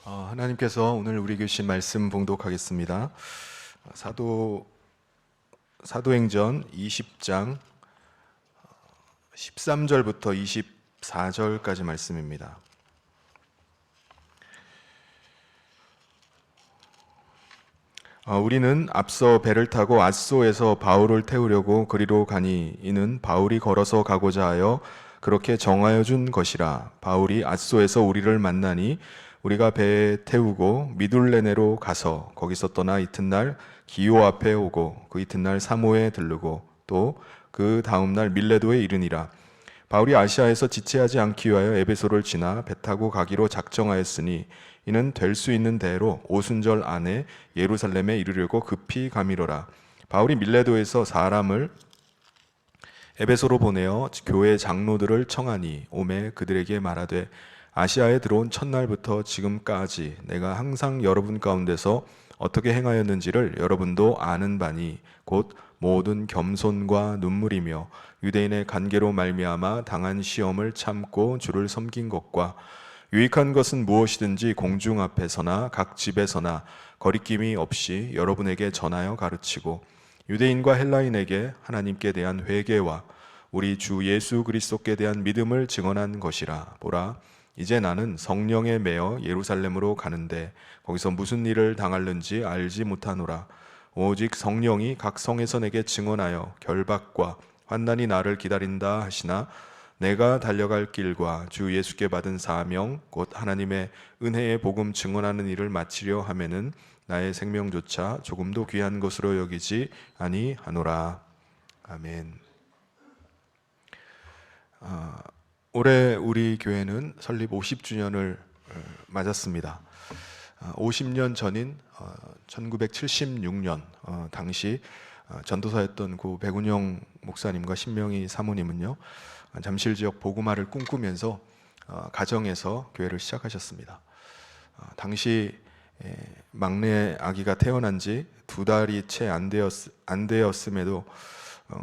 하나님께서 오늘 우리에게 주신 말씀 봉독하겠습니다. 사도행전 20장 13절부터 24절까지 말씀입니다. 우리는 앞서 배를 타고 앗소에서 바울을 태우려고 그리로 가니 이는 바울이 걸어서 가고자 하여 그렇게 정하여 준 것이라. 바울이 앗소에서 우리를 만나니 우리가 배에 태우고 미둘레네로 가서 거기서 떠나 이튿날 기오 앞에 오고 그 이튿날 사모에 들르고 또 그 다음날 밀레도에 이르니라. 바울이 아시아에서 지체하지 않기 위하여 에베소를 지나 배 타고 가기로 작정하였으니 이는 될 수 있는 대로 오순절 안에 예루살렘에 이르려고 급히 가미로라. 바울이 밀레도에서 사람을 에베소로 보내어 교회 장로들을 청하니 오매 그들에게 말하되 아시아에 들어온 첫날부터 지금까지 내가 항상 여러분 가운데서 어떻게 행하였는지를 여러분도 아는 바니 곧 모든 겸손과 눈물이며 유대인의 관계로 말미암아 당한 시험을 참고 주를 섬긴 것과 유익한 것은 무엇이든지 공중 앞에서나 각 집에서나 거리낌이 없이 여러분에게 전하여 가르치고 유대인과 헬라인에게 하나님께 대한 회개와 우리 주 예수 그리스도께 대한 믿음을 증언한 것이라. 보라, 이제 나는 성령에 매어 예루살렘으로 가는데 거기서 무슨 일을 당할는지 알지 못하노라. 오직 성령이 각 성에서 내게 증언하여 결박과 환난이 나를 기다린다 하시나 내가 달려갈 길과 주 예수께 받은 사명 곧 하나님의 은혜의 복음 증언하는 일을 마치려 하면은 나의 생명조차 조금도 귀한 것으로 여기지 아니하노라. 아멘. 올해 우리 교회는 설립 50주년을 맞았습니다. 50년 전인 1976년 당시 전도사였던 고 백운영 목사님과 신명희 사모님은요, 잠실 지역 복음화를 꿈꾸면서 가정에서 교회를 시작하셨습니다. 당시 막내 아기가 태어난 지 2달이 채 안 되었음에도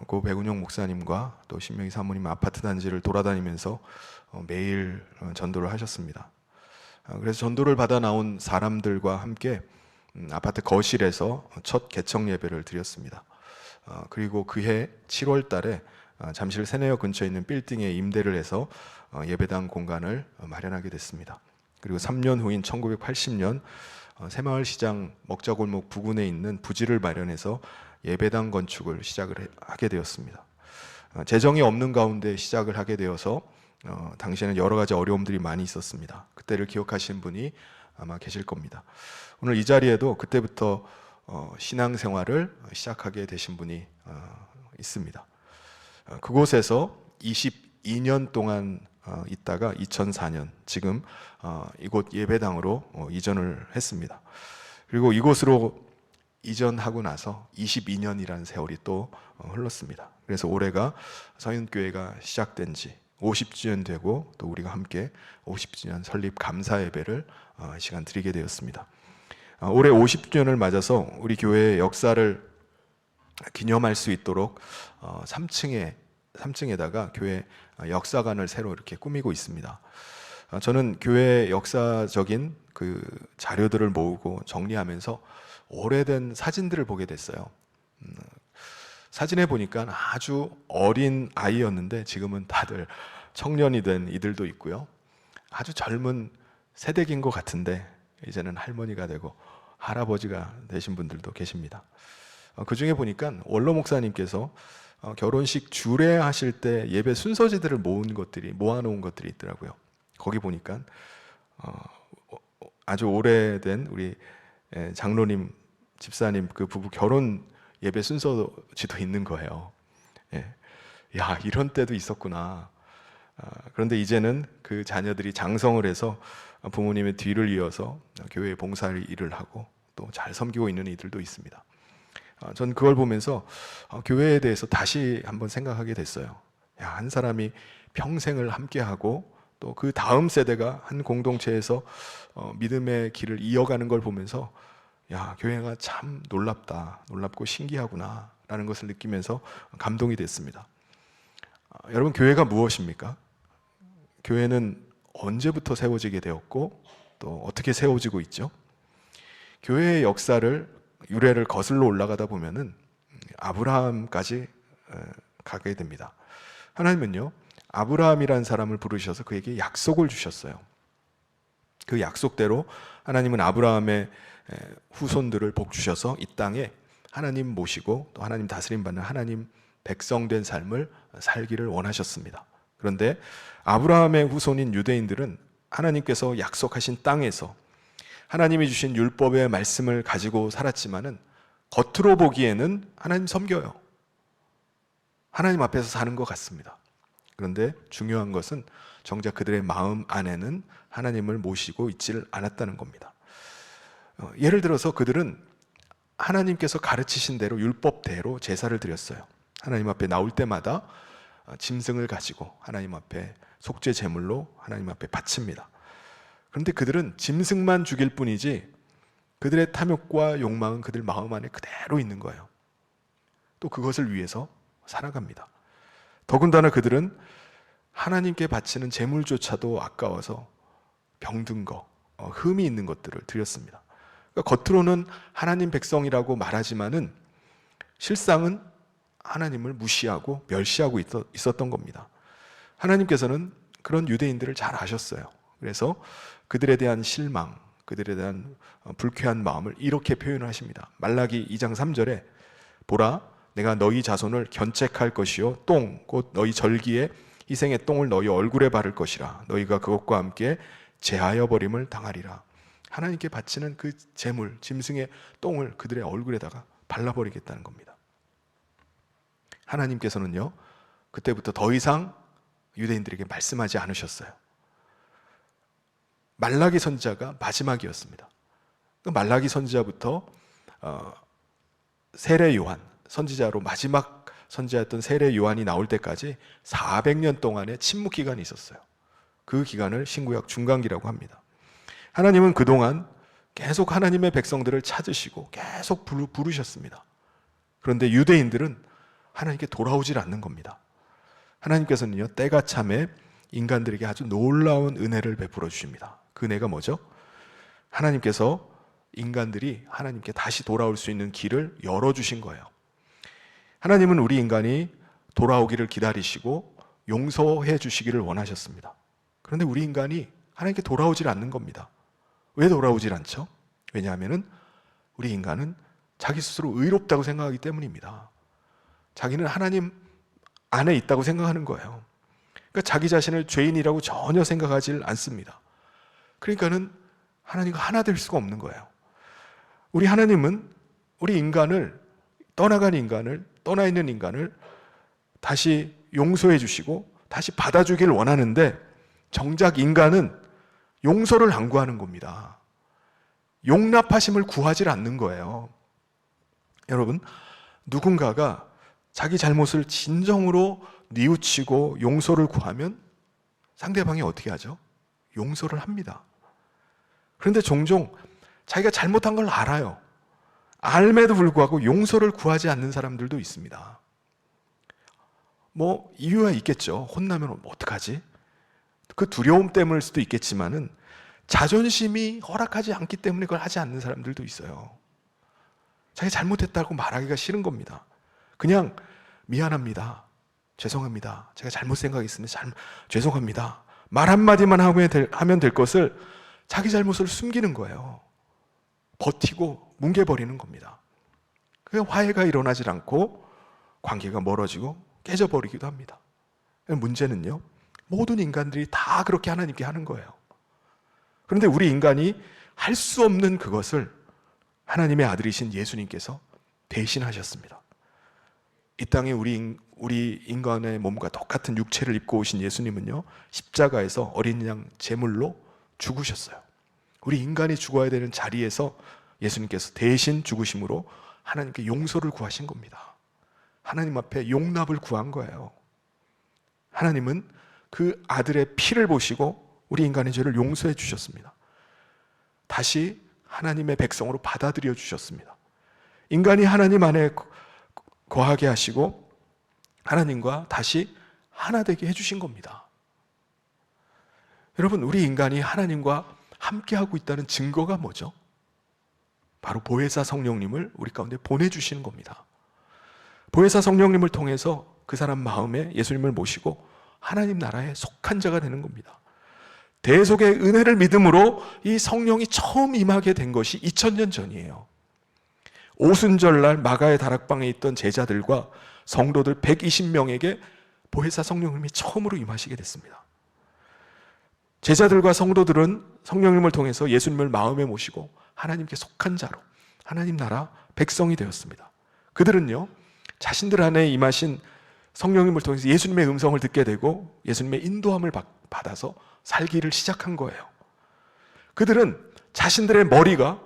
고 백운영 목사님과 또 신명희 사모님 아파트 단지를 돌아다니면서 매일 전도를 하셨습니다. 그래서 전도를 받아 나온 사람들과 함께 아파트 거실에서 첫 개청 예배를 드렸습니다. 그리고 그해 7월 달에 잠실 세네역 근처에 있는 빌딩에 임대를 해서 예배당 공간을 마련하게 됐습니다. 그리고 3년 후인 1980년 새마을시장 먹자골목 부근에 있는 부지를 마련해서 예배당 건축을 시작을 하게 되었습니다. 재정이 없는 가운데 시작을 하게 되어서 당시에는 여러 가지 어려움들이 많이 있었습니다. 그때를 기억하시는 분이 아마 계실 겁니다. 오늘 이 자리에도 그때부터 신앙생활을 시작하게 되신 분이 있습니다. 그곳에서 22년 동안 있다가 2004년 지금 이곳 예배당으로 이전을 했습니다. 그리고 이곳으로 이전하고 나서 22년이라는 세월이 또 흘렀습니다. 그래서 올해가 서윤교회가 시작된 지 50주년 되고 또 우리가 함께 50주년 설립 감사 예배를 이 시간 드리게 되었습니다. 올해 50주년을 맞아서 우리 교회의 역사를 기념할 수 있도록 3층에다가 교회 역사관을 새로 이렇게 꾸미고 있습니다. 저는 교회 역사적인 그 자료들을 모으고 정리하면서 오래된 사진들을 보게 됐어요. 사진에 보니까 아주 어린 아이였는데 지금은 다들 청년이 된 이들도 있고요. 아주 젊은 세대기인 것 같은데 이제는 할머니가 되고 할아버지가 되신 분들도 계십니다. 그 중에 보니까 원로 목사님께서 결혼식 주례하실 때 예배 순서지들을 모아놓은 것들이 있더라고요. 거기 보니까 아주 오래된 우리 장로님, 집사님 그 부부 결혼 예배 순서지도 있는 거예요. 야, 이런 때도 있었구나. 그런데 이제는 그 자녀들이 장성을 해서 부모님의 뒤를 이어서 교회의 봉사를 일을 하고 또 잘 섬기고 있는 이들도 있습니다. 전 그걸 보면서 교회에 대해서 다시 한번 생각하게 됐어요. 야, 한 사람이 평생을 함께하고 또 그 다음 세대가 한 공동체에서 믿음의 길을 이어가는 걸 보면서 야, 교회가 참 놀랍고 신기하구나 라는 것을 느끼면서 감동이 됐습니다. 여러분, 교회가 무엇입니까? 교회는 언제부터 세워지게 되었고 또 어떻게 세워지고 있죠? 교회의 역사를 유래를 거슬러 올라가다 보면은 아브라함까지 가게 됩니다. 하나님은요, 아브라함이라는 사람을 부르셔서 그에게 약속을 주셨어요. 그 약속대로 하나님은 아브라함의 후손들을 복 주셔서 이 땅에 하나님 모시고 또 하나님 다스림 받는 하나님 백성된 삶을 살기를 원하셨습니다. 그런데 아브라함의 후손인 유대인들은 하나님께서 약속하신 땅에서 하나님이 주신 율법의 말씀을 가지고 살았지만은 겉으로 보기에는 하나님 섬겨요. 하나님 앞에서 사는 것 같습니다. 그런데 중요한 것은 정작 그들의 마음 안에는 하나님을 모시고 있지를 않았다는 겁니다. 예를 들어서 그들은 하나님께서 가르치신 대로 율법대로 제사를 드렸어요. 하나님 앞에 나올 때마다 짐승을 가지고 하나님 앞에 속죄 제물로 하나님 앞에 바칩니다. 그런데 그들은 짐승만 죽일 뿐이지 그들의 탐욕과 욕망은 그들 마음 안에 그대로 있는 거예요. 또 그것을 위해서 살아갑니다. 더군다나 그들은 하나님께 바치는 제물조차도 아까워서 병든 거, 흠이 있는 것들을 드렸습니다. 그러니까 겉으로는 하나님 백성이라고 말하지만은 실상은 하나님을 무시하고 멸시하고 있었던 겁니다. 하나님께서는 그런 유대인들을 잘 아셨어요. 그래서 그들에 대한 실망, 그들에 대한 불쾌한 마음을 이렇게 표현하십니다. 말라기 2장 3절에 보라, 내가 너희 자손을 견책할 것이요 똥, 곧 너희 절기에 희생의 똥을 너희 얼굴에 바를 것이라. 너희가 그것과 함께 제하여 버림을 당하리라. 하나님께 바치는 그 제물, 짐승의 똥을 그들의 얼굴에다가 발라버리겠다는 겁니다. 하나님께서는요, 그때부터 더 이상 유대인들에게 말씀하지 않으셨어요. 말라기 선지자가 마지막이었습니다. 말라기 선지자부터 세례 요한, 선지자로 마지막 선지자였던 세례 요한이 나올 때까지 400년 동안의 침묵 기간이 있었어요. 그 기간을 신구약 중간기라고 합니다. 하나님은 그동안 계속 하나님의 백성들을 찾으시고 계속 부르셨습니다. 그런데 유대인들은 하나님께 돌아오질 않는 겁니다. 하나님께서는요, 때가 참에 인간들에게 아주 놀라운 은혜를 베풀어 주십니다. 그 은혜가 뭐죠? 하나님께서 인간들이 하나님께 다시 돌아올 수 있는 길을 열어주신 거예요. 하나님은 우리 인간이 돌아오기를 기다리시고 용서해 주시기를 원하셨습니다. 그런데 우리 인간이 하나님께 돌아오질 않는 겁니다. 왜 돌아오질 않죠? 왜냐하면 우리 인간은 자기 스스로 의롭다고 생각하기 때문입니다. 자기는 하나님 안에 있다고 생각하는 거예요. 그러니까 자기 자신을 죄인이라고 전혀 생각하지 않습니다. 그러니까는 하나님과 하나 될 수가 없는 거예요. 우리 하나님은 우리 인간을, 떠나간 인간을, 떠나 있는 인간을 다시 용서해 주시고 다시 받아주길 원하는데 정작 인간은 용서를 안 구하는 겁니다. 용납하심을 구하지 않는 거예요. 여러분, 누군가가 자기 잘못을 진정으로 뉘우치고 용서를 구하면 상대방이 어떻게 하죠? 용서를 합니다. 그런데 종종 자기가 잘못한 걸 알아요. 알매도 불구하고 용서를 구하지 않는 사람들도 있습니다. 뭐 이유가 있겠죠. 혼나면 어떡하지? 그 두려움 때문일 수도 있겠지만은 자존심이 허락하지 않기 때문에 그걸 하지 않는 사람들도 있어요. 자기 잘못했다고 말하기가 싫은 겁니다. 그냥 미안합니다. 죄송합니다. 제가 잘못 생각했습니다. 죄송합니다. 말 한마디만 하면 될 것을 자기 잘못을 숨기는 거예요. 버티고 뭉개버리는 겁니다. 그게 화해가 일어나질 않고 관계가 멀어지고 깨져버리기도 합니다. 문제는요, 모든 인간들이 다 그렇게 하나님께 하는 거예요. 그런데 우리 인간이 할 수 없는 그것을 하나님의 아들이신 예수님께서 대신하셨습니다. 이 땅에 우리 인간의 몸과 똑같은 육체를 입고 오신 예수님은요, 십자가에서 어린 양 제물로 죽으셨어요. 우리 인간이 죽어야 되는 자리에서 예수님께서 대신 죽으심으로 하나님께 용서를 구하신 겁니다. 하나님 앞에 용납을 구한 거예요. 하나님은 그 아들의 피를 보시고 우리 인간의 죄를 용서해 주셨습니다. 다시 하나님의 백성으로 받아들여 주셨습니다. 인간이 하나님 안에 거하게 하시고 하나님과 다시 하나 되게 해주신 겁니다. 여러분, 우리 인간이 하나님과 함께하고 있다는 증거가 뭐죠? 바로 보혜사 성령님을 우리 가운데 보내주시는 겁니다. 보혜사 성령님을 통해서 그 사람 마음에 예수님을 모시고 하나님 나라에 속한 자가 되는 겁니다. 대속의 은혜를 믿음으로 이 성령이 처음 임하게 된 것이 2000년 전이에요. 오순절날 마가의 다락방에 있던 제자들과 성도들 120명에게 보혜사 성령님이 처음으로 임하시게 됐습니다. 제자들과 성도들은 성령님을 통해서 예수님을 마음에 모시고 하나님께 속한 자로 하나님 나라 백성이 되었습니다. 그들은요, 자신들 안에 임하신 성령님을 통해서 예수님의 음성을 듣게 되고 예수님의 인도함을 받아서 살기를 시작한 거예요. 그들은 자신들의 머리가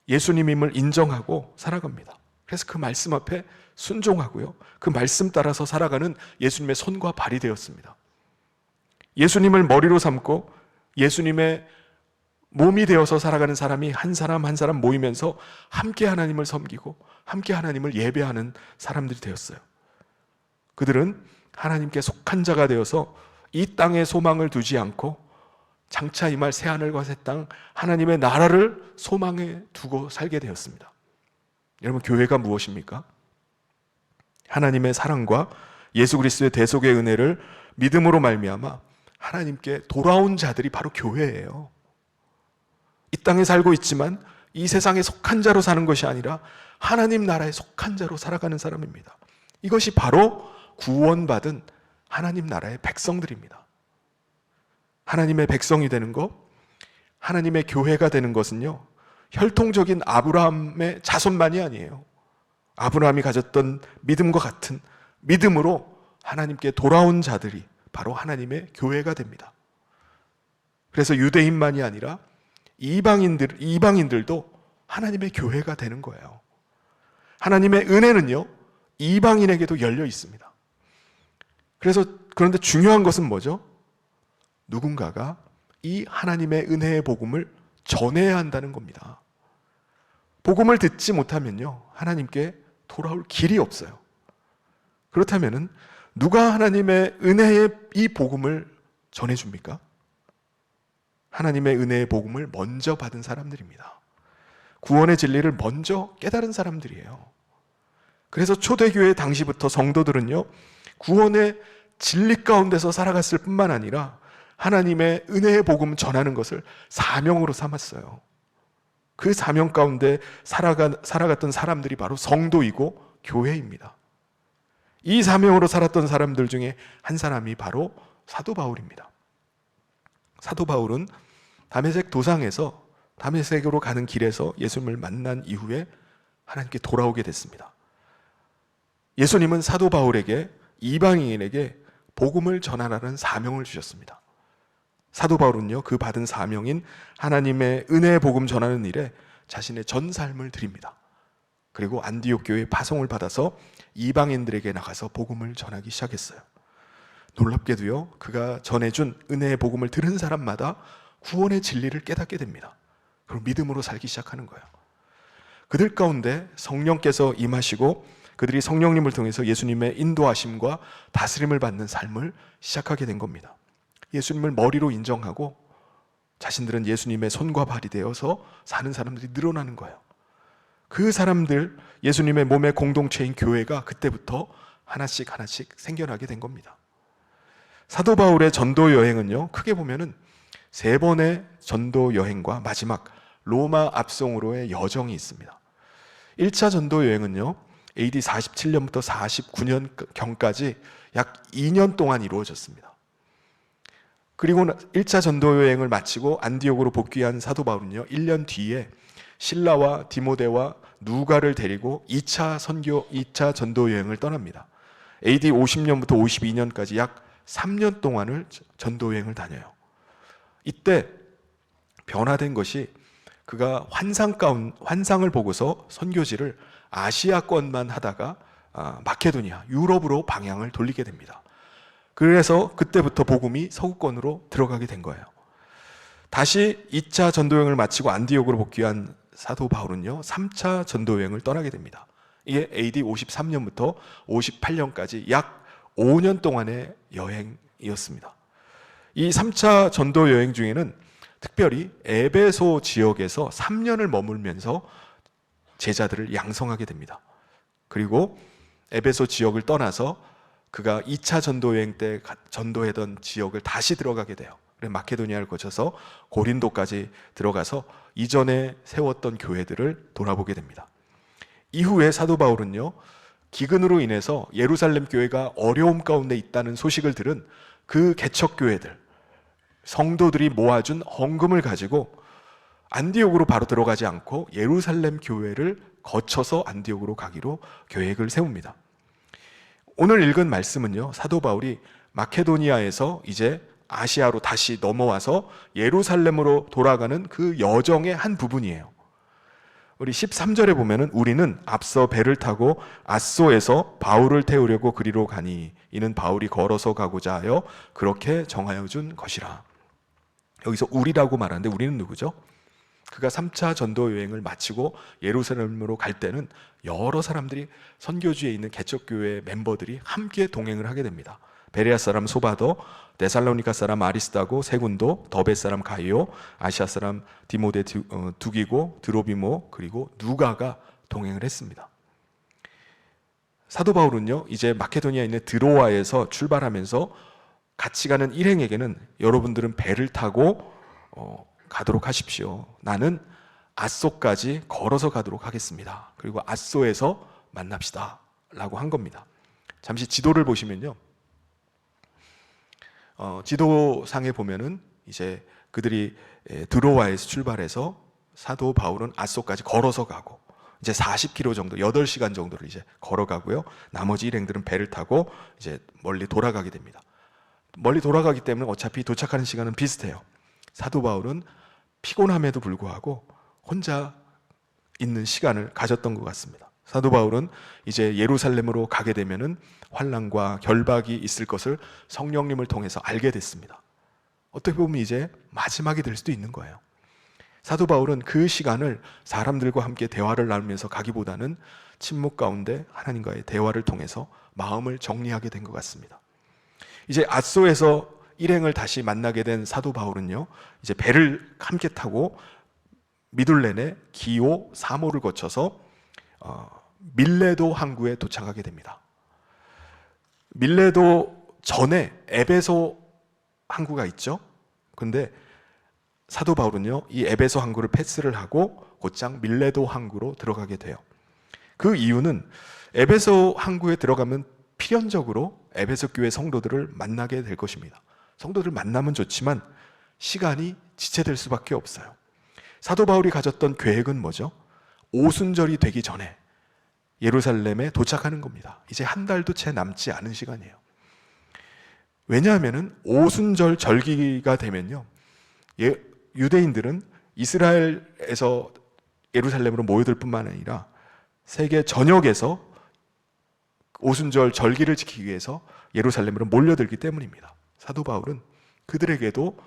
예수님임을 인정하고 살아갑니다. 그래서 그 말씀 앞에 순종하고요, 그 말씀 따라서 살아가는 예수님의 손과 발이 되었습니다. 예수님을 머리로 삼고 예수님의 몸이 되어서 살아가는 사람이 한 사람 한 사람 모이면서 함께 하나님을 섬기고 함께 하나님을 예배하는 사람들이 되었어요. 그들은 하나님께 속한 자가 되어서 이 땅에 소망을 두지 않고 장차 임할 새하늘과 새 땅 하나님의 나라를 소망에 두고 살게 되었습니다. 여러분, 교회가 무엇입니까? 하나님의 사랑과 예수 그리스도의 대속의 은혜를 믿음으로 말미암아 하나님께 돌아온 자들이 바로 교회예요. 이 땅에 살고 있지만 이 세상에 속한 자로 사는 것이 아니라 하나님 나라에 속한 자로 살아가는 사람입니다. 이것이 바로 구원받은 하나님 나라의 백성들입니다. 하나님의 백성이 되는 것, 하나님의 교회가 되는 것은요, 혈통적인 아브라함의 자손만이 아니에요. 아브라함이 가졌던 믿음과 같은 믿음으로 하나님께 돌아온 자들이 바로 하나님의 교회가 됩니다. 그래서 유대인만이 아니라 이방인들도 하나님의 교회가 되는 거예요. 하나님의 은혜는요, 이방인에게도 열려 있습니다. 그런데 중요한 것은 뭐죠? 누군가가 이 하나님의 은혜의 복음을 전해야 한다는 겁니다. 복음을 듣지 못하면요, 하나님께 돌아올 길이 없어요. 그렇다면은 누가 하나님의 은혜의 이 복음을 전해줍니까? 하나님의 은혜의 복음을 먼저 받은 사람들입니다. 구원의 진리를 먼저 깨달은 사람들이에요. 그래서 초대교회 당시부터 성도들은요, 구원의 진리 가운데서 살아갔을 뿐만 아니라 하나님의 은혜의 복음 전하는 것을 사명으로 삼았어요. 그 사명 가운데 살아갔던 사람들이 바로 성도이고 교회입니다. 이 사명으로 살았던 사람들 중에 한 사람이 바로 사도 바울입니다. 사도 바울은 다메섹 도상에서 다메섹으로 가는 길에서 예수님을 만난 이후에 하나님께 돌아오게 됐습니다. 예수님은 사도 바울에게, 이방인에게 복음을 전하라는 사명을 주셨습니다. 사도 바울은요, 그 받은 사명인 하나님의 은혜의 복음 전하는 일에 자신의 전 삶을 드립니다. 그리고 안디옥 교회에 파송을 받아서 이방인들에게 나가서 복음을 전하기 시작했어요. 놀랍게도요, 그가 전해준 은혜의 복음을 들은 사람마다 구원의 진리를 깨닫게 됩니다. 그리고 믿음으로 살기 시작하는 거예요. 그들 가운데 성령께서 임하시고 그들이 성령님을 통해서 예수님의 인도하심과 다스림을 받는 삶을 시작하게 된 겁니다. 예수님을 머리로 인정하고 자신들은 예수님의 손과 발이 되어서 사는 사람들이 늘어나는 거예요. 그 사람들, 예수님의 몸의 공동체인 교회가 그때부터 하나씩 생겨나게 된 겁니다. 사도 바울의 전도 여행은요, 크게 보면은 3번의 전도 여행과 마지막 로마 압송으로의 여정이 있습니다. 1차 전도 여행은요, AD 47년부터 49년경까지 약 2년 동안 이루어졌습니다. 그리고 1차 전도 여행을 마치고 안디옥으로 복귀한 사도 바울은요, 1년 뒤에 실라와 디모데와 누가를 데리고 2차 전도 여행을 떠납니다. AD 50년부터 52년까지 약 3년 동안을 전도 여행을 다녀요. 이때 변화된 것이 그가 환상을 보고서 선교지를 아시아권만 하다가 마케도니아, 유럽으로 방향을 돌리게 됩니다. 그래서 그때부터 복음이 서구권으로 들어가게 된 거예요. 다시 2차 전도여행을 마치고 안디옥으로 복귀한 사도 바울은요, 3차 전도여행을 떠나게 됩니다. 이게 AD 53년부터 58년까지 약 5년 동안의 여행이었습니다. 이 3차 전도 여행 중에는 특별히 에베소 지역에서 3년을 머물면서 제자들을 양성하게 됩니다. 그리고 에베소 지역을 떠나서 그가 2차 전도 여행 때 전도했던 지역을 다시 들어가게 돼요. 그래서 마케도니아를 거쳐서 고린도까지 들어가서 이전에 세웠던 교회들을 돌아보게 됩니다. 이후에 사도 바울은요, 기근으로 인해서 예루살렘 교회가 어려움 가운데 있다는 소식을 들은 그 개척 교회들, 성도들이 모아준 헌금을 가지고 안디옥으로 바로 들어가지 않고 예루살렘 교회를 거쳐서 안디옥으로 가기로 계획을 세웁니다. 오늘 읽은 말씀은요, 사도 바울이 마케도니아에서 이제 아시아로 다시 넘어와서 예루살렘으로 돌아가는 그 여정의 한 부분이에요. 우리 13절에 보면은 우리는 앞서 배를 타고 앗소에서 바울을 태우려고 그리로 가니 이는 바울이 걸어서 가고자 하여 그렇게 정하여 준 것이라. 여기서 우리라고 말하는데 우리는 누구죠? 그가 3차 전도 여행을 마치고 예루살렘으로 갈 때는 여러 사람들이 선교지에 있는 개척교회 멤버들이 함께 동행을 하게 됩니다. 베레아 사람 소바도, 데살로니가 사람 아리스다고, 세군도, 더베 사람 가이오, 아시아 사람 디모데 두기고, 드로비모, 그리고 누가가 동행을 했습니다. 사도 바울은요, 이제 마케도니아에 있는 드로아에서 출발하면서 같이 가는 일행에게는 여러분들은 배를 타고 가도록 하십시오. 나는 앗소까지 걸어서 가도록 하겠습니다. 그리고 앗소에서 만납시다 라고 한 겁니다. 잠시 지도를 보시면요, 지도상에 보면은 이제 그들이 드로아에서 출발해서 사도 바울은 앗소까지 걸어서 가고 이제 40km 정도, 8시간 정도를 이제 걸어가고요. 나머지 일행들은 배를 타고 이제 멀리 돌아가게 됩니다. 멀리 돌아가기 때문에 어차피 도착하는 시간은 비슷해요. 사도 바울은 피곤함에도 불구하고 혼자 있는 시간을 가졌던 것 같습니다. 사도 바울은 이제 예루살렘으로 가게 되면은 환난과 결박이 있을 것을 성령님을 통해서 알게 됐습니다. 어떻게 보면 이제 마지막이 될 수도 있는 거예요. 사도 바울은 그 시간을 사람들과 함께 대화를 나누면서 가기보다는 침묵 가운데 하나님과의 대화를 통해서 마음을 정리하게 된 것 같습니다. 이제 앗소에서 일행을 다시 만나게 된 사도 바울은요, 이제 배를 함께 타고 미둘렌의 기오, 사모를 거쳐서 밀레도 항구에 도착하게 됩니다. 밀레도 전에 에베소 항구가 있죠. 근데 사도 바울은요, 이 에베소 항구를 패스를 하고 곧장 밀레도 항구로 들어가게 돼요. 그 이유는 에베소 항구에 들어가면 필연적으로 에베소 교회 성도들을 만나게 될 것입니다. 성도들 만나면 좋지만 시간이 지체될 수밖에 없어요. 사도 바울이 가졌던 계획은 뭐죠? 오순절이 되기 전에 예루살렘에 도착하는 겁니다. 이제 한 달도 채 남지 않은 시간이에요. 왜냐하면 오순절 절기가 되면요, 유대인들은 이스라엘에서 예루살렘으로 모여들 뿐만 아니라 세계 전역에서 오순절 절기를 지키기 위해서 예루살렘으로 몰려들기 때문입니다. 사도 바울은 그들에게도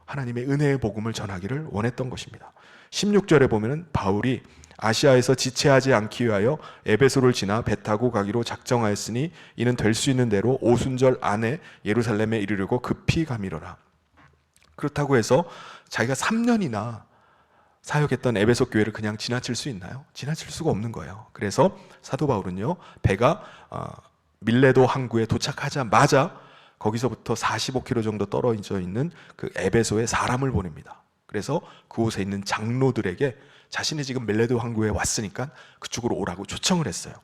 하나님의 은혜의 복음을 전하기를 원했던 것입니다. 16절에 보면 바울이 아시아에서 지체하지 않기 위하여 에베소를 지나 배 타고 가기로 작정하였으니 이는 될 수 있는 대로 오순절 안에 예루살렘에 이르려고 급히 가미러라. 그렇다고 해서 자기가 3년이나 사역했던 에베소 교회를 그냥 지나칠 수 있나요? 지나칠 수가 없는 거예요. 그래서 사도 바울은요, 배가 밀레도 항구에 도착하자마자 거기서부터 45km 정도 떨어져 있는 그 에베소에 사람을 보냅니다. 그래서 그곳에 있는 장로들에게 자신이 지금 밀레도 항구에 왔으니까 그쪽으로 오라고 초청을 했어요.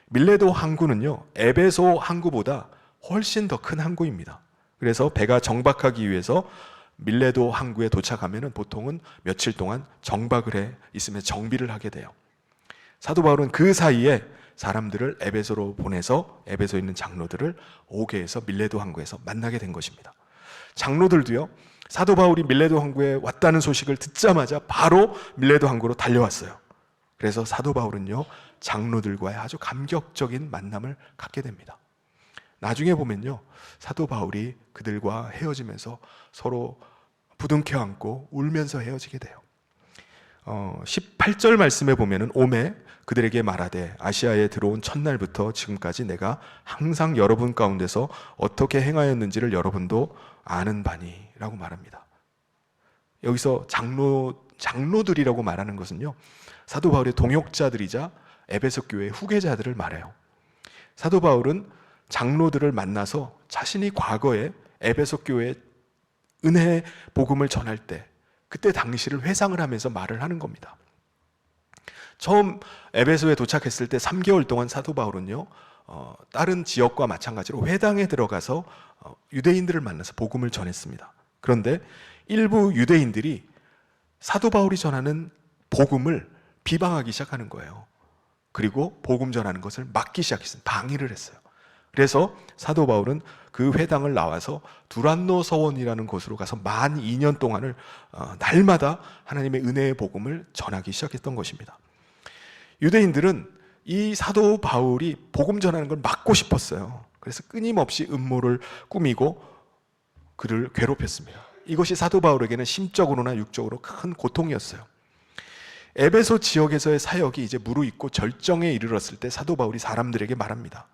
밀레도 항구는요, 에베소 항구보다 훨씬 더 큰 항구입니다. 그래서 배가 정박하기 위해서 밀레도 항구에 도착하면 보통은 며칠 동안 정박을 해 있으면 정비를 하게 돼요. 사도 바울은 그 사이에 사람들을 에베소로 보내서 에베소에 있는 장로들을 오게 해서 밀레도 항구에서 만나게 된 것입니다. 장로들도요, 사도 바울이 밀레도 항구에 왔다는 소식을 듣자마자 바로 밀레도 항구로 달려왔어요. 그래서 사도 바울은요, 장로들과의 아주 감격적인 만남을 갖게 됩니다. 나중에 보면요, 사도 바울이 그들과 헤어지면서 서로 부둥켜 안고 울면서 헤어지게 돼요. 18절 말씀에 보면은 오매 그들에게 말하되 아시아에 들어온 첫날부터 지금까지 내가 항상 여러분 가운데서 어떻게 행하였는지를 여러분도 아는 바니 라고 말합니다. 여기서 장로들이라고 말하는 것은요, 사도 바울의 동역자들이자 에베소 교회의 후계자들을 말해요. 사도 바울은 장로들을 만나서 자신이 과거에 에베소 교회에 은혜의 복음을 전할 때 그때 당시를 회상을 하면서 말을 하는 겁니다. 처음 에베소에 도착했을 때 3개월 동안 사도 바울은요, 다른 지역과 마찬가지로 회당에 들어가서 유대인들을 만나서 복음을 전했습니다. 그런데 일부 유대인들이 사도 바울이 전하는 복음을 비방하기 시작하는 거예요. 그리고 복음 전하는 것을 막기 시작했어요. 방해를 했어요. 그래서 사도 바울은 그 회당을 나와서 두란노 서원이라는 곳으로 가서 만 2년 동안을 날마다 하나님의 은혜의 복음을 전하기 시작했던 것입니다. 유대인들은 이 사도 바울이 복음 전하는 걸 막고 싶었어요. 그래서 끊임없이 음모를 꾸미고 그를 괴롭혔습니다. 이것이 사도 바울에게는 심적으로나 육적으로 큰 고통이었어요. 에베소 지역에서의 사역이 이제 무르익고 절정에 이르렀을 때 사도 바울이 사람들에게 말합니다.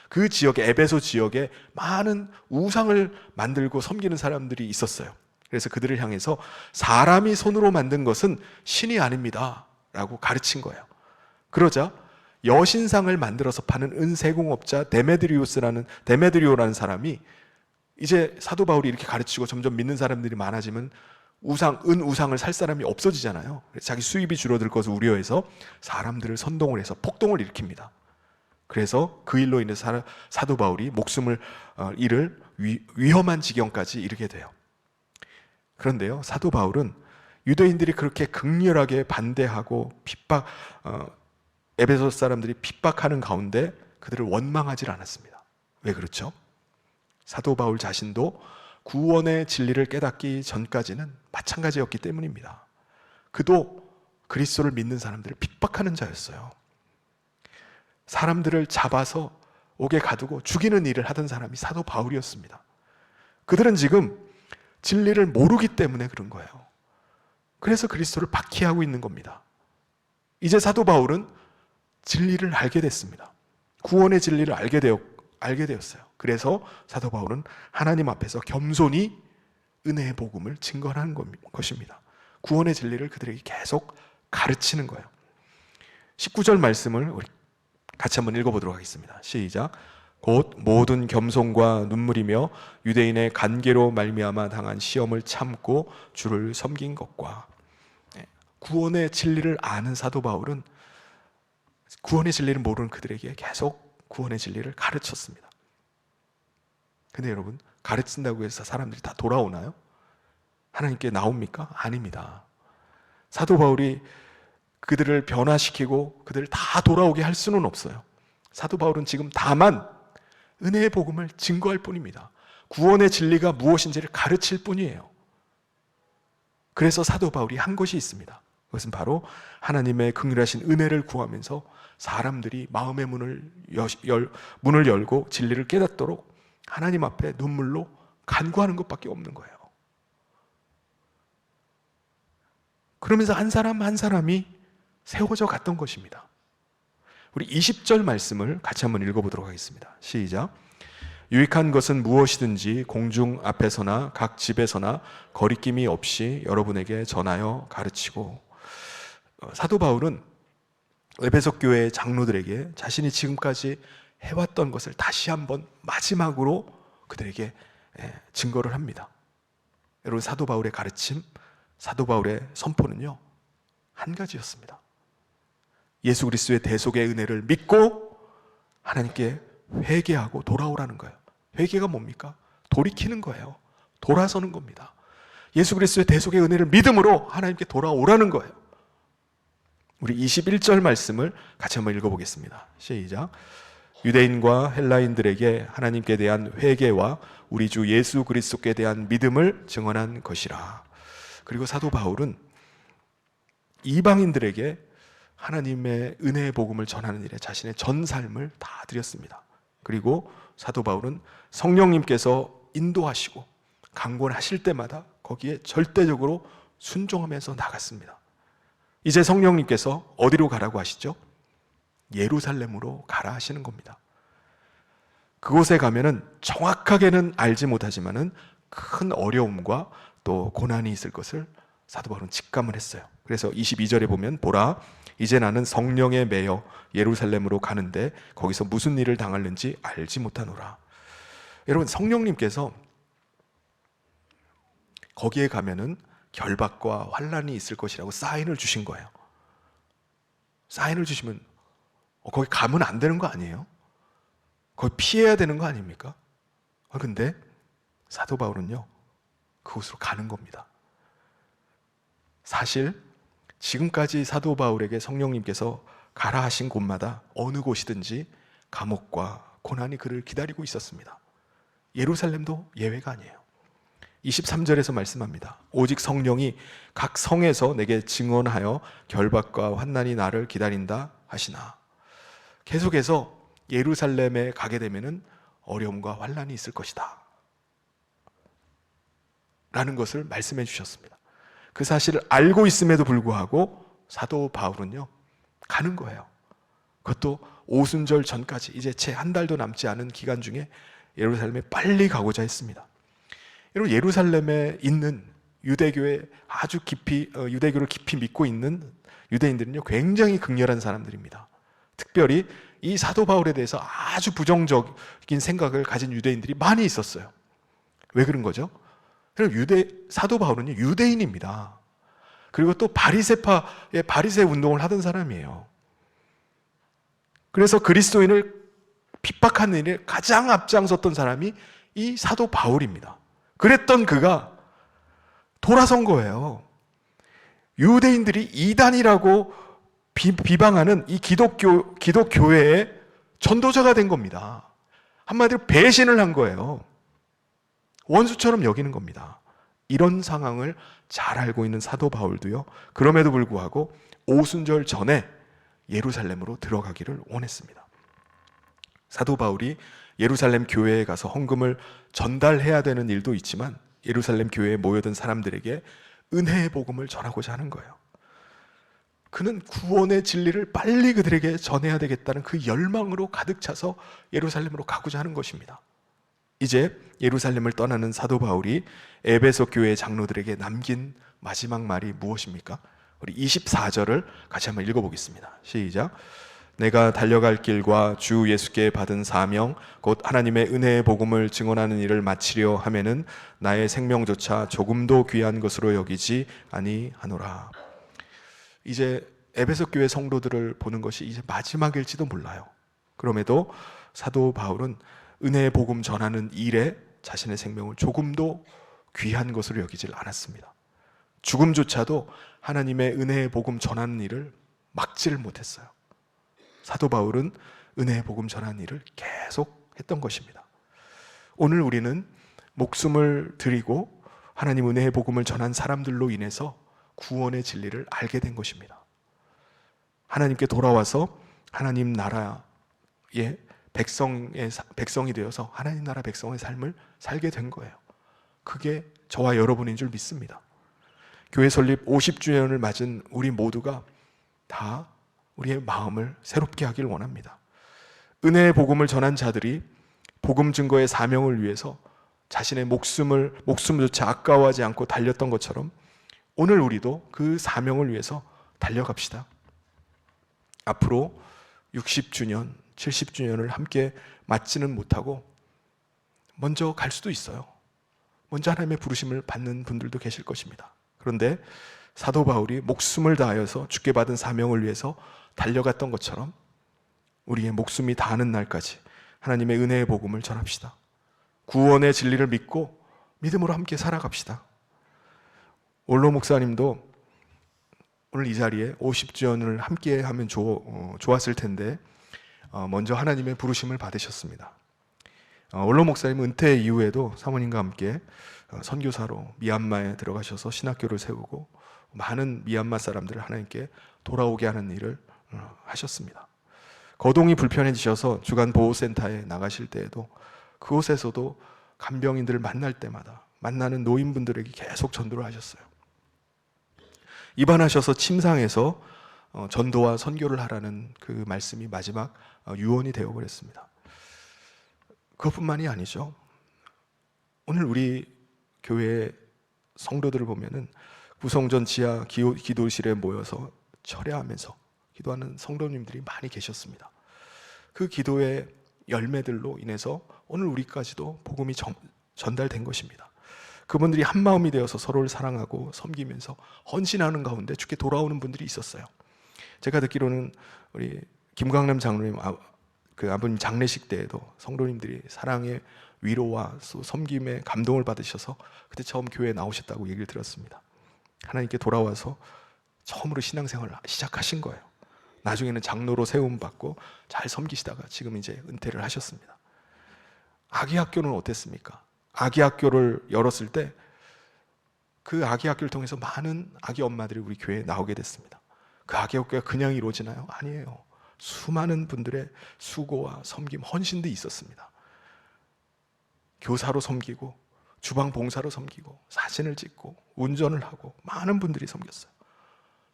그 지역에, 에베소 지역에 많은 우상을 만들고 섬기는 사람들이 있었어요. 그래서 그들을 향해서 사람이 손으로 만든 것은 신이 아닙니다 라고 가르친 거예요. 그러자 여신상을 만들어서 파는 은세공업자 데메드리오라는 사람이 이제 사도 바울이 이렇게 가르치고 점점 믿는 사람들이 많아지면 은우상을 살 사람이 없어지잖아요. 자기 수입이 줄어들 것을 우려해서 사람들을 선동을 해서 폭동을 일으킵니다. 그래서 그 일로 인해서 사도 바울이 목숨을 잃을 위험한 지경까지 이르게 돼요. 그런데요, 사도 바울은 유대인들이 그렇게 극렬하게 반대하고 에베소 사람들이 핍박하는 가운데 그들을 원망하지 않았습니다. 왜 그렇죠? 사도 바울 자신도 구원의 진리를 깨닫기 전까지는 마찬가지였기 때문입니다. 그도 그리스도를 믿는 사람들을 핍박하는 자였어요. 사람들을 잡아서 옥에 가두고 죽이는 일을 하던 사람이 사도 바울이었습니다. 그들은 지금 진리를 모르기 때문에 그런 거예요. 그래서 그리스도를 박해하고 있는 겁니다. 이제 사도 바울은 진리를 알게 됐습니다. 구원의 진리를 알게 되었어요. 그래서 사도 바울은 하나님 앞에서 겸손히 은혜의 복음을 증거하는 것입니다. 구원의 진리를 그들에게 계속 가르치는 거예요. 19절 말씀을 우리 같이 한번 읽어보도록 하겠습니다. 시작. 곧 모든 겸손과 눈물이며 유대인의 간계로 말미암아 당한 시험을 참고 주를 섬긴 것과, 구원의 진리를 아는 사도 바울은 구원의 진리를 모르는 그들에게 계속 구원의 진리를 가르쳤습니다. 근데 여러분, 가르친다고 해서 사람들이 다 돌아오나요? 하나님께 나옵니까? 아닙니다. 사도 바울이 그들을 변화시키고 그들을 다 돌아오게 할 수는 없어요. 사도 바울은 지금 다만 은혜의 복음을 증거할 뿐입니다. 구원의 진리가 무엇인지를 가르칠 뿐이에요. 그래서 사도 바울이 한 것이 있습니다. 그것은 바로 하나님의 긍휼하신 은혜를 구하면서 사람들이 마음의 문을 열고 진리를 깨닫도록 하나님 앞에 눈물로 간구하는 것밖에 없는 거예요. 그러면서 한 사람 한 사람이 세워져 갔던 것입니다. 우리 20절 말씀을 같이 한번 읽어보도록 하겠습니다. 시작. 유익한 것은 무엇이든지 공중 앞에서나 각 집에서나 거리낌이 없이 여러분에게 전하여 가르치고. 사도 바울은 에베소 교회의 장로들에게 자신이 지금까지 해왔던 것을 다시 한번 마지막으로 그들에게 증거를 합니다. 여러분, 사도 바울의 가르침, 사도 바울의 선포는요, 한 가지였습니다. 예수 그리스도의 대속의 은혜를 믿고 하나님께 회개하고 돌아오라는 거예요. 회개가 뭡니까? 돌이키는 거예요. 돌아서는 겁니다. 예수 그리스도의 대속의 은혜를 믿음으로 하나님께 돌아오라는 거예요. 우리 21절 말씀을 같이 한번 읽어보겠습니다. 시작. 유대인과 헬라인들에게 하나님께 대한 회개와 우리 주 예수 그리스도께 대한 믿음을 증언한 것이라. 그리고 사도 바울은 이방인들에게 하나님의 은혜의 복음을 전하는 일에 자신의 전 삶을 다 드렸습니다. 그리고 사도 바울은 성령님께서 인도하시고 강권하실 때마다 거기에 절대적으로 순종하면서 나갔습니다. 이제 성령님께서 어디로 가라고 하시죠? 예루살렘으로 가라 하시는 겁니다. 그곳에 가면은 정확하게는 알지 못하지만은 큰 어려움과 또 고난이 있을 것을 사도 바울은 직감을 했어요. 그래서 22절에 보면 보라 이제 나는 성령에 매여 예루살렘으로 가는데 거기서 무슨 일을 당할는지 알지 못하노라. 여러분, 성령님께서 거기에 가면은 결박과 환난이 있을 것이라고 사인을 주신 거예요. 사인을 주시면 거기 가면 안 되는 거 아니에요? 거기 피해야 되는 거 아닙니까? 근데 사도 바울은요, 그곳으로 가는 겁니다. 사실 지금까지 사도 바울에게 성령님께서 가라 하신 곳마다 어느 곳이든지 감옥과 고난이 그를 기다리고 있었습니다. 예루살렘도 예외가 아니에요. 23절에서 말씀합니다. 오직 성령이 각 성에서 내게 증언하여 결박과 환난이 나를 기다린다 하시나. 계속해서 예루살렘에 가게 되면은 어려움과 환난이 있을 것이다 라는 것을 말씀해 주셨습니다. 그 사실을 알고 있음에도 불구하고 사도 바울은요, 가는 거예요. 그것도 오순절 전까지 이제 채 한 달도 남지 않은 기간 중에 예루살렘에 빨리 가고자 했습니다. 여러분, 예루살렘에 있는 유대교에 아주 깊이 유대교를 깊이 믿고 있는 유대인들은요, 굉장히 극렬한 사람들입니다. 특별히 이 사도 바울에 대해서 아주 부정적인 생각을 가진 유대인들이 많이 있었어요. 왜 그런 거죠? 사도 바울은요, 유대인입니다. 그리고 또 바리새파의 바리새 운동을 하던 사람이에요. 그래서 그리스도인을 핍박하는 일에 가장 앞장섰던 사람이 이 사도 바울입니다. 그랬던 그가 돌아선 거예요. 유대인들이 이단이라고 비방하는 이 기독교회의 전도자가 된 겁니다. 한마디로 배신을 한 거예요. 원수처럼 여기는 겁니다. 이런 상황을 잘 알고 있는 사도 바울도요, 그럼에도 불구하고 오순절 전에 예루살렘으로 들어가기를 원했습니다. 사도 바울이 예루살렘 교회에 가서 헌금을 전달해야 되는 일도 있지만 예루살렘 교회에 모여든 사람들에게 은혜의 복음을 전하고자 하는 거예요. 그는 구원의 진리를 빨리 그들에게 전해야 되겠다는 그 열망으로 가득 차서 예루살렘으로 가고자 하는 것입니다. 이제 예루살렘을 떠나는 사도 바울이 에베소 교회 장로들에게 남긴 마지막 말이 무엇입니까? 우리 24절을 같이 한번 읽어보겠습니다. 시작. 내가 달려갈 길과 주 예수께 받은 사명 곧 하나님의 은혜의 복음을 증언하는 일을 마치려 하면은 나의 생명조차 조금도 귀한 것으로 여기지 아니하노라. 이제 에베소 교회 성도들을 보는 것이 이제 마지막일지도 몰라요. 그럼에도 사도 바울은 은혜의 복음 전하는 일에 자신의 생명을 조금도 귀한 것으로 여기질 않았습니다. 죽음조차도 하나님의 은혜의 복음 전하는 일을 막지를 못했어요. 사도 바울은 은혜의 복음 전하는 일을 계속 했던 것입니다. 오늘 우리는 목숨을 드리고 하나님 은혜의 복음을 전한 사람들로 인해서 구원의 진리를 알게 된 것입니다. 하나님께 돌아와서 하나님 나라의 백성이 되어서 하나님 나라 백성의 삶을 살게 된 거예요. 그게 저와 여러분인 줄 믿습니다. 교회 설립 50주년을 맞은 우리 모두가 다 우리의 마음을 새롭게 하길 원합니다. 은혜의 복음을 전한 자들이 복음 증거의 사명을 위해서 자신의 목숨조차 아까워하지 않고 달렸던 것처럼 오늘 우리도 그 사명을 위해서 달려갑시다. 앞으로 60주년, 70주년을 함께 맞지는 못하고 먼저 갈 수도 있어요. 먼저 하나님의 부르심을 받는 분들도 계실 것입니다. 그런데 사도 바울이 목숨을 다하여서 주께 받은 사명을 위해서 달려갔던 것처럼 우리의 목숨이 다하는 날까지 하나님의 은혜의 복음을 전합시다. 구원의 진리를 믿고 믿음으로 함께 살아갑시다. 올로 목사님도 오늘 이 자리에 50주년을 함께 하면 좋았을 텐데 먼저 하나님의 부르심을 받으셨습니다. 올로 목사님 은퇴 이후에도 사모님과 함께 선교사로 미얀마에 들어가셔서 신학교를 세우고 많은 미얀마 사람들을 하나님께 돌아오게 하는 일을 하셨습니다. 거동이 불편해지셔서 주간 보호센터에 나가실 때에도 그곳에서도 간병인들을 만날 때마다 만나는 노인분들에게 계속 전도를 하셨어요. 입원하셔서 침상에서 전도와 선교를 하라는 그 말씀이 마지막 유언이 되어버렸습니다. 그것뿐만이 아니죠. 오늘 우리 교회 성도들을 보면은 부성전 지하 기도실에 모여서 철야하면서 기도하는 성도님들이 많이 계셨습니다. 그 기도의 열매들로 인해서 오늘 우리까지도 복음이 전달된 것입니다. 그분들이 한 마음이 되어서 서로를 사랑하고 섬기면서 헌신하는 가운데 주께 돌아오는 분들이 있었어요. 제가 듣기로는 우리 김광남 장로님 그 아버님 장례식 때에도 성도님들이 사랑의 위로와 섬김의 감동을 받으셔서 그때 처음 교회에 나오셨다고 얘기를 들었습니다. 하나님께 돌아와서 처음으로 신앙생활을 시작하신 거예요. 나중에는 장로로 세움받고 잘 섬기시다가 지금 이제 은퇴를 하셨습니다. 아기 학교는 어땠습니까? 아기 학교를 열었을 때 그 아기 학교를 통해서 많은 아기 엄마들이 우리 교회에 나오게 됐습니다. 그 아기 학교가 그냥 이루어지나요? 아니에요. 수많은 분들의 수고와 섬김, 헌신도 있었습니다. 교사로 섬기고 주방 봉사로 섬기고 사진을 찍고 운전을 하고 많은 분들이 섬겼어요.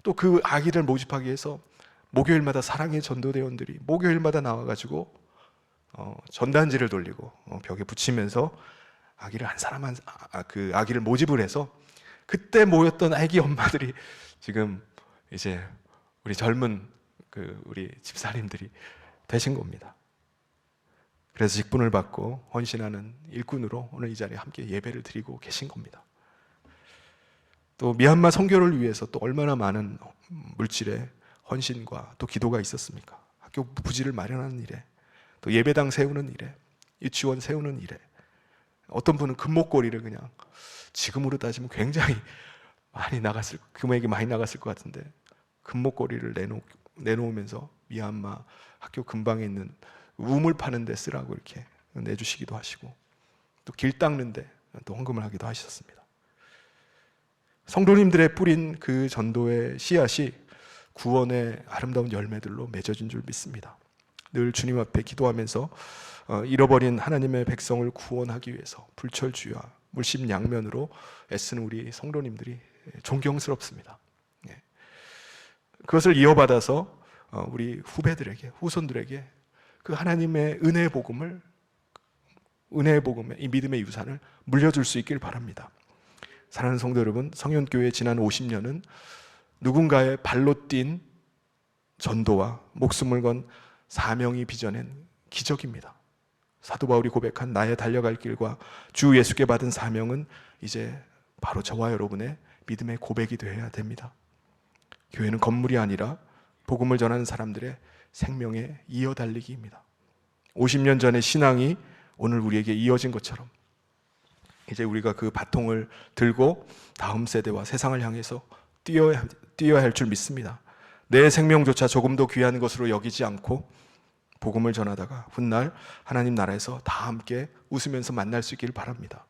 또 그 아기를 모집하기 위해서 목요일마다 사랑의 전도대원들이 목요일마다 나와가지고 전단지를 돌리고 벽에 붙이면서 아기를 한 사람 그 아기를 모집을 해서 그때 모였던 아기 엄마들이 지금 이제 우리 젊은 우리 집사님들이 되신 겁니다. 그래서 직분을 받고 헌신하는 일꾼으로 오늘 이 자리에 함께 예배를 드리고 계신 겁니다. 또 미얀마 선교를 위해서 또 얼마나 많은 물질의 헌신과 또 기도가 있었습니까? 학교 부지를 마련하는 일에, 또 예배당 세우는 일에, 유치원 세우는 일에, 어떤 분은 금목걸이를 그냥 지금으로 따지면 굉장히 금액이 많이 나갔을 것 같은데 금목걸이를 내놓으면서 미얀마 학교 근방에 있는 우물 파는 데 쓰라고 이렇게 내주시기도 하시고, 또 길 닦는 데 또 헌금을 하기도 하셨습니다. 성도님들의 뿌린 그 전도의 씨앗이 구원의 아름다운 열매들로 맺어진 줄 믿습니다. 늘 주님 앞에 기도하면서 잃어버린 하나님의 백성을 구원하기 위해서 불철주야 물심양면으로 애쓰는 우리 성도님들이 존경스럽습니다. 그것을 이어받아서 우리 후배들에게, 후손들에게 그 하나님의 은혜의 복음의 이 믿음의 유산을 물려줄 수 있길 바랍니다. 사랑하는 성도 여러분, 성현교회 지난 50년은 누군가의 발로 뛴 전도와 목숨을 건 사명이 빚어낸 기적입니다. 사도 바울이 고백한 나의 달려갈 길과 주 예수께 받은 사명은 이제 바로 저와 여러분의 믿음의 고백이 되어야 됩니다. 교회는 건물이 아니라 복음을 전하는 사람들의 생명의 이어달리기입니다. 50년 전의 신앙이 오늘 우리에게 이어진 것처럼 이제 우리가 그 바통을 들고 다음 세대와 세상을 향해서 뛰어야 할 줄 믿습니다. 내 생명조차 조금도 귀한 것으로 여기지 않고 복음을 전하다가 훗날 하나님 나라에서 다 함께 웃으면서 만날 수 있기를 바랍니다.